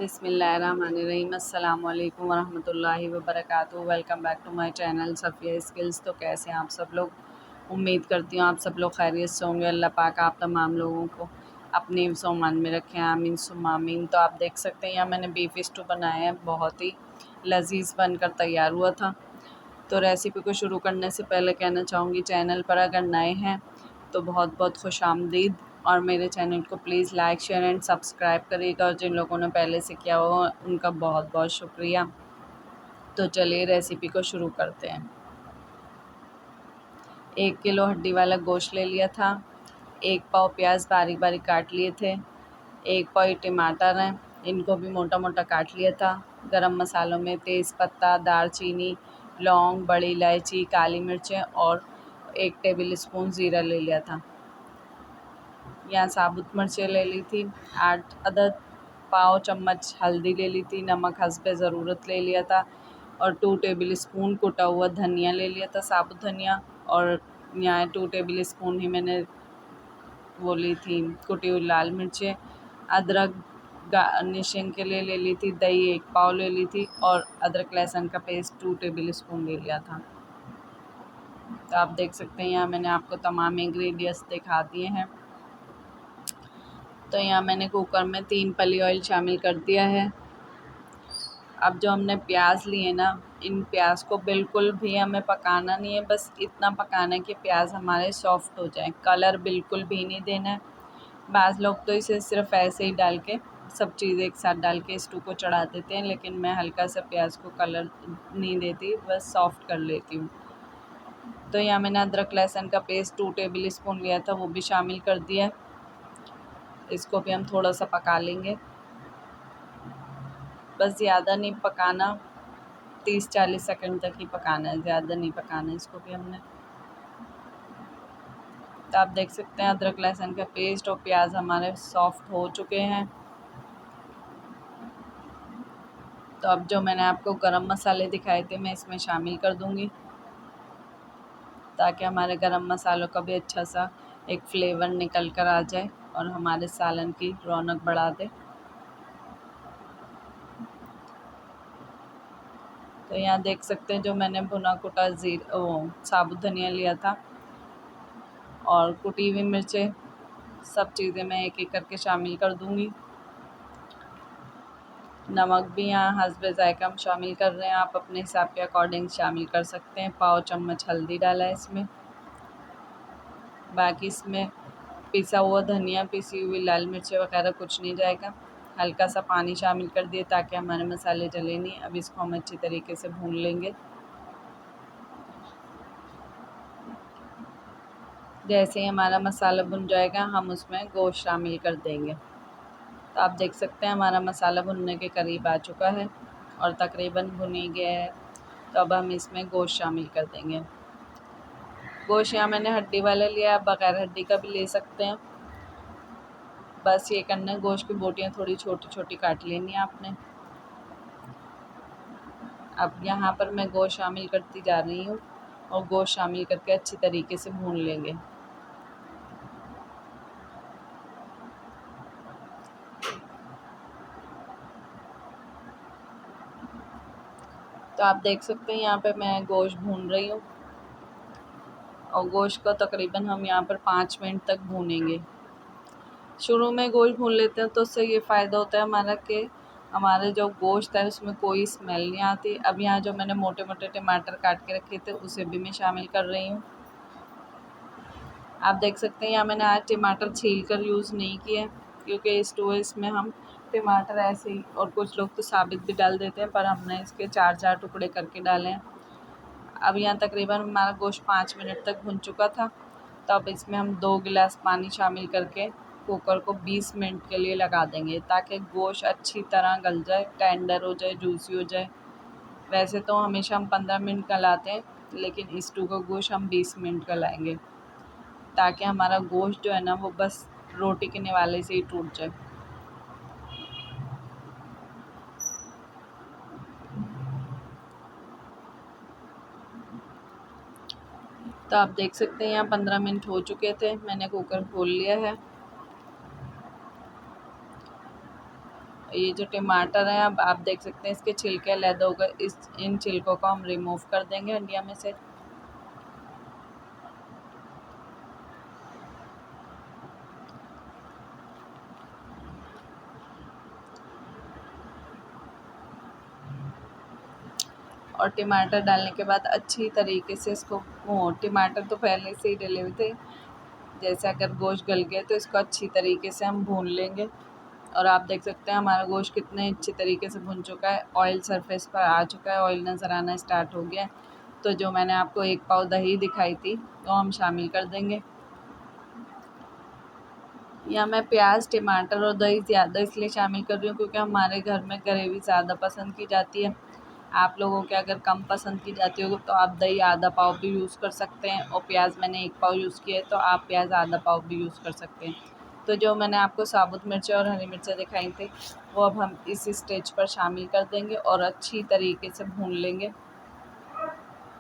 बिस्मिल्लाहिर्रहमानिर्रहीम अस्सलाम वालेकुम वरहमतुल्लाहि वबरकातुहू। Welcome back to my channel Safiya skills. तो कैसे हैं आप सब लोग? उम्मीद करती हूँ आप सब लोग खैरियत से होंगे। अल्लाह पाक आप तमाम लोगों को अपनी सोमान में रखें, आमीन सुम्मा आमीन। तो आप देख सकते हैं यहाँ मैंने बीफ स्टू बनाया है, बहुत ही लजीज बनकर तैयार हुआ था। तो रेसिपी को शुरू करने से पहले कहना चाहूँगी, चैनल पर अगर नए हैं तो बहुत बहुत खुशामदीद, और मेरे चैनल को please like share and subscribe करिएगा, और जिन लोगों ने पहले से किया हो उनका बहुत बहुत शुक्रिया। तो चलिए रेसिपी को शुरू करते हैं। 1 किलो हड्डी वाला गोश्त ले लिया था। 1 पाव प्याज बारीक बारीक काट लिए थे। 1 पाव टमाटर हैं, इनको भी मोटा मोटा काट लिया था। गरम मसालों में तेज़पत्ता, दालचीनी, लौंग, बड़ी इलायची, काली मिर्चें और 1 टेबल स्पून ज़ीरा ले लिया था। यहाँ साबुत मिर्चें ले ली थी। 8 अदद पाव चम्मच हल्दी ले ली थी। नमक हस्बे ज़रूरत ले लिया था। और 2 टेबल स्पून कुटा हुआ धनिया ले लिया था, साबुत धनिया। और यहाँ 2 टेबल स्पून ही मैंने वो ली थी कुटी हुई लाल मिर्चें। अदरक गार्निशिंग के लिए ले ली थी। दही 1 पाव ले ली थी। और अदरक लहसुन का पेस्ट 2 टेबल स्पून ले लिया था। तो आप देख सकते हैं यहाँ मैंने आपको तमाम इंग्रेडिएंट्स दिखा दिए हैं। तो यहाँ मैंने कुकर में 3 पली ऑयल शामिल कर दिया है। अब जो हमने प्याज लिए ना, इन प्याज को बिल्कुल भी हमें पकाना नहीं है, बस इतना पकाना है कि प्याज हमारे सॉफ्ट हो जाए, कलर बिल्कुल भी नहीं देना है। बाज़ लोग तो इसे सिर्फ ऐसे ही डाल के सब चीज़ें एक साथ डाल के स्टू को चढ़ा देते हैं, लेकिन मैं हल्का सा प्याज को कलर नहीं देती, बस सॉफ्ट कर लेती हूँ। तो यहाँ मैंने अदरक लहसुन का पेस्ट 2 टेबल स्पून लिया था, वो भी शामिल कर दिया। इसको भी हम थोड़ा सा पका लेंगे, बस ज़्यादा नहीं पकाना, 30-40 सेकंड तक ही पकाना है, ज़्यादा नहीं पकाना है इसको भी हमने। तो आप देख सकते हैं अदरक लहसुन का पेस्ट और प्याज हमारे सॉफ्ट हो चुके हैं। तो अब जो मैंने आपको गरम मसाले दिखाए थे मैं इसमें शामिल कर दूंगी, ताकि हमारे गरम मसालों का भी अच्छा सा एक फ्लेवर निकल कर आ जाए और हमारे सालन की रौनक बढ़ा दे। तो यहाँ देख सकते हैं जो मैंने भुना कुटा साबुत धनिया लिया था और कुटी हुई मिर्चें, सब चीज़ें मैं एक एक करके शामिल कर दूंगी। नमक भी यहाँ हस्बे ज़ायक़ा हम शामिल कर रहे हैं, आप अपने हिसाब के अकॉर्डिंग शामिल कर सकते हैं। पाव चम्मच हल्दी डाला है इसमें। बाकी इसमें पिसा हुआ धनिया, पिसी हुई लाल मिर्चें वगैरह कुछ नहीं जाएगा। हल्का सा पानी शामिल कर दिए ताकि हमारे मसाले जले नहीं। अब इसको हम अच्छी तरीके से भून लेंगे। जैसे ही हमारा मसाला भुन जाएगा हम उसमें गोश्त शामिल कर देंगे। तो आप देख सकते हैं हमारा मसाला भुनने के करीब आ चुका है और तकरीबन भुन ही गया है। तो अब हम इसमें गोश्त शामिल कर देंगे। गोश्त यहाँ मैंने हड्डी वाला लिया, आप बग़ैर हड्डी का भी ले सकते हैं। बस ये करना है, गोश्त की बोटियाँ थोड़ी छोटी छोटी काट लेनी है आपने। अब यहाँ पर मैं गोश्त शामिल करती जा रही हूँ और गोश्त शामिल करके अच्छी तरीके से भून लेंगे। तो आप देख सकते हैं यहाँ पे मैं गोश्त भून रही हूँ और गोश्त को तकरीबन हम यहाँ पर 5 मिनट तक भूनेंगे। शुरू में गोश्त भून लेते हैं तो उससे ये फ़ायदा होता है हमारा कि हमारे जो गोश्त है उसमें कोई स्मेल नहीं आती। अब यहाँ जो मैंने मोटे मोटे टमाटर काट के रखे थे उसे भी मैं शामिल कर रही हूँ। आप देख सकते हैं यहाँ मैंने आज टमाटर छील कर यूज़ नहीं किया, क्योंकि स्टू इसमें हम टमाटर ऐसे ही, और कुछ लोग तो साबित भी डाल देते हैं, पर हमने इसके 4-4 टुकड़े करके डाले हैं। अब यहाँ तकरीबन हमारा गोश्त 5 मिनट तक भुन चुका था। तो अब इसमें हम 2 गिलास पानी शामिल करके कुकर को 20 मिनट के लिए लगा देंगे, ताकि गोश्त अच्छी तरह गल जाए, टेंडर हो जाए, जूसी हो जाए। वैसे तो हमेशा हम 15 मिनट गलाते हैं, लेकिन स्टू का गोश्त हम 20 मिनट गलाएंगे, ताकि हमारा गोश्त जो है ना वो बस रोटी के निवाले से ही टूट जाए। तो आप देख सकते हैं यहाँ 15 मिनट हो चुके थे, मैंने कुकर खोल लिया है ये जो टमाटर हैं अब आप देख सकते हैं इसके छिलके अलग हो गए, इन छिलकों को हम रिमूव कर देंगे इंडिया में से। और टमाटर डालने के बाद अच्छी तरीके से इसको टमाटर तो पहले से ही डले हुए थे, जैसे अगर गोश्त गल गया तो इसको अच्छी तरीके से हम भून लेंगे। और आप देख सकते हैं हमारा गोश्त कितने अच्छी तरीके से भुन चुका है, ऑयल सरफेस पर आ चुका है, ऑयल नज़र आना स्टार्ट हो गया है। तो जो मैंने आपको 1 पाव दही दिखाई थी वो हम शामिल कर देंगे। या मैं प्याज, टमाटर और दही ज़्यादा इसलिए शामिल कर रही हूँ क्योंकि हमारे घर में ग्रेवी ज़्यादा पसंद की जाती है। आप लोगों के अगर कम पसंद की जाती हो तो आप दही आधा पाव भी यूज़ कर सकते हैं, और प्याज मैंने 1 पाव यूज़ किया है तो आप प्याज आधा पाव भी यूज़ कर सकते हैं। तो जो मैंने आपको साबुत मिर्चें और हरी मिर्चें दिखाई थी वो अब हम इस स्टेज पर शामिल कर देंगे और अच्छी तरीके से भून लेंगे।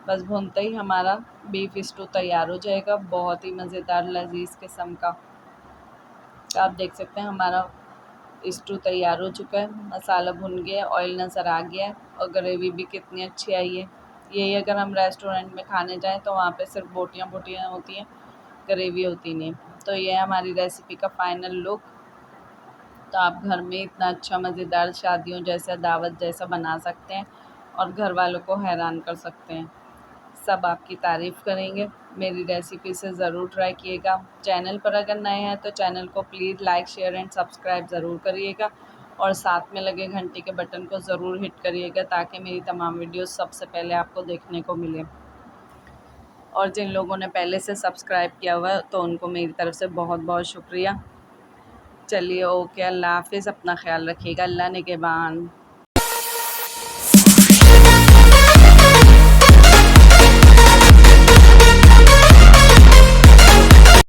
बस भूनते ही हमारा बीफ स्टू तैयार हो जाएगा, बहुत ही मज़ेदार लज़ीज़ किस्म का। आप देख सकते हैं हमारा स्टू तैयार हो चुका है, मसाला भुन गया है, ऑयल नज़र आ गया है और ग्रेवी भी कितनी अच्छी आई है। यही अगर हम रेस्टोरेंट में खाने जाएं तो वहाँ पे सिर्फ बोटियाँ बोटियाँ होती हैं, ग्रेवी होती नहीं। तो ये है हमारी रेसिपी का फाइनल लुक। तो आप घर में इतना अच्छा मज़ेदार शादियों जैसा, दावत जैसा बना सकते हैं और घर वालों को हैरान कर सकते हैं। सब आपकी तारीफ़ करेंगे। मेरी रेसिपी से ज़रूर ट्राई कीजिएगा। चैनल पर अगर नए हैं तो चैनल को please like, share and subscribe ज़रूर करिएगा और साथ में लगे घंटी के बटन को ज़रूर हिट करिएगा ताकि मेरी तमाम वीडियोस सबसे पहले आपको देखने को मिले। और जिन लोगों ने पहले से सब्सक्राइब किया हुआ है तो उनको मेरी तरफ़ से बहुत बहुत शुक्रिया। चलिए ओके, अल्लाह हाफ़िज़, अपना ख़्याल रखिएगा, अल्लाह निगहबान।